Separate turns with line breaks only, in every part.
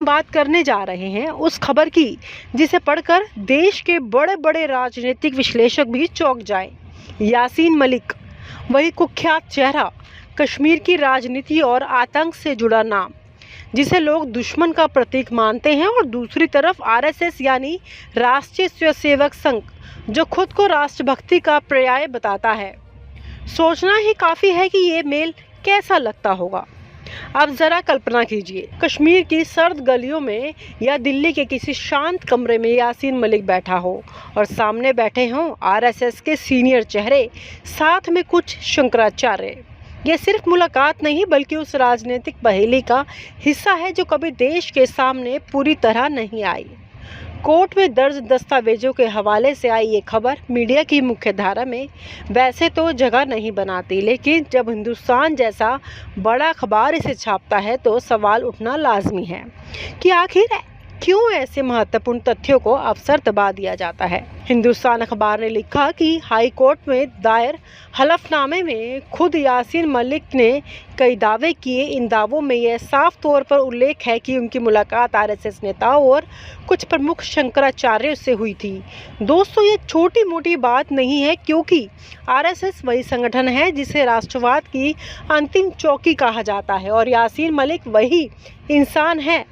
बात करने जा रहे हैं उस खबर की जिसे पढ़कर देश के बड़े बड़े राजनीतिक विश्लेषक भी चौंक जाएं। यासीन मलिक, वही कुख्यात चेहरा, कश्मीर की राजनीति और आतंक से जुड़ा नाम, जिसे लोग दुश्मन का प्रतीक मानते हैं, और दूसरी तरफ आरएसएस यानी राष्ट्रीय स्वयंसेवक संघ, जो खुद को राष्ट्रभक्ति का पर्याय बताता है। सोचना ही काफ़ी है कि ये मेल कैसा लगता होगा। अब ज़रा कल्पना कीजिए, कश्मीर की सर्द गलियों में या दिल्ली के किसी शांत कमरे में यासीन मलिक बैठा हो और सामने बैठे हों आरएसएस के सीनियर चेहरे, साथ में कुछ शंकराचार्य। ये सिर्फ मुलाकात नहीं बल्कि उस राजनीतिक पहेली का हिस्सा है जो कभी देश के सामने पूरी तरह नहीं आई। कोर्ट में दर्ज दस्तावेजों के हवाले से आई ये खबर मीडिया की मुख्य धारा में वैसे तो जगह नहीं बनाती, लेकिन जब हिंदुस्तान जैसा बड़ा अखबार इसे छापता है तो सवाल उठना लाजमी है कि आखिर क्यों ऐसे महत्वपूर्ण तथ्यों को अवसर दबा दिया जाता है। हिंदुस्तान अखबार ने लिखा कि हाई कोर्ट में दायर हलफनामे में खुद यासीन मलिक ने कई दावे किए। इन दावों में यह साफ तौर पर उल्लेख है कि उनकी मुलाकात आरएसएस नेताओं और कुछ प्रमुख शंकराचार्यों से हुई थी। दोस्तों, ये छोटी मोटी बात नहीं है, क्योंकि आरएसएस वही संगठन है जिसे राष्ट्रवाद की अंतिम चौकी कहा जाता है, और यासीन मलिक वही इंसान है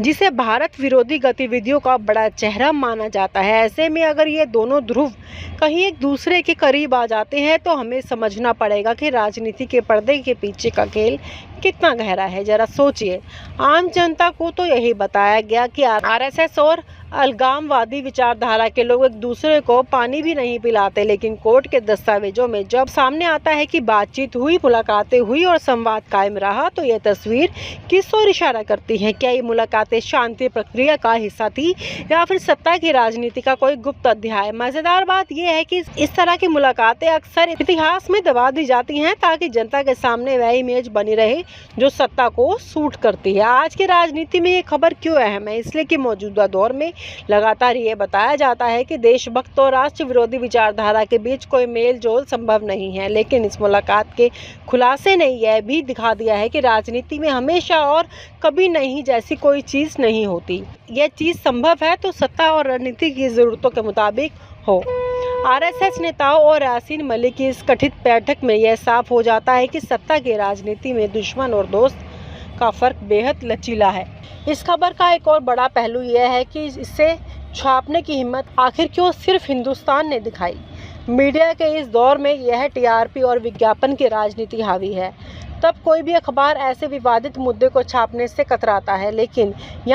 जिसे भारत विरोधी गतिविधियों का बड़ा चेहरा माना जाता है। ऐसे में अगर ये दोनों ध्रुव कहीं एक दूसरे के करीब आ जाते हैं तो हमें समझना पड़ेगा कि राजनीति के पर्दे के पीछे का खेल कितना गहरा है। जरा सोचिए, आम जनता को तो यही बताया गया कि आरएसएस और अलगामवादी विचारधारा के लोग एक दूसरे को पानी भी नहीं पिलाते, लेकिन कोर्ट के दस्तावेजों में जब सामने आता है कि बातचीत हुई, मुलाकातें हुई और संवाद कायम रहा, तो यह तस्वीर किस ओर इशारा करती है? क्या ये मुलाकातें शांति प्रक्रिया का हिस्सा थी या फिर सत्ता की राजनीति का कोई गुप्त अध्याय? मजेदार बात यह है कि इस तरह की मुलाकातें अक्सर इतिहास में दबा दी जाती हैं ताकि जनता के सामने वह इमेज बनी रहे जो सत्ता को सूट करती है। आज की राजनीति में ये खबर क्यों अहम है? इसलिए कि मौजूदा दौर में लगातार ये बताया जाता है कि देशभक्त और राष्ट्र विरोधी विचारधारा के बीच कोई मेल जोल संभव नहीं है, लेकिन इस मुलाकात के खुलासे ने यह भी दिखा दिया है कि राजनीति में हमेशा और कभी नहीं जैसी कोई चीज़ नहीं होती। यह चीज़ संभव है तो सत्ता और रणनीति की ज़रूरतों के मुताबिक हो। आरएसएस नेताओं और यासीन मलिक की इस कथित बैठक में यह साफ हो जाता है कि सत्ता की राजनीति में दुश्मन और दोस्त का फर्क बेहद लचीला है। इस खबर का एक और बड़ा पहलू यह है कि इसे छापने की हिम्मत आखिर क्यों सिर्फ हिंदुस्तान ने दिखाई। मीडिया के इस दौर में यह टीआरपी और विज्ञापन की राजनीति हावी है। तब कोई भी अखबार ऐसे विवादित मुद्दे को छापने से कतराता है, लेकिन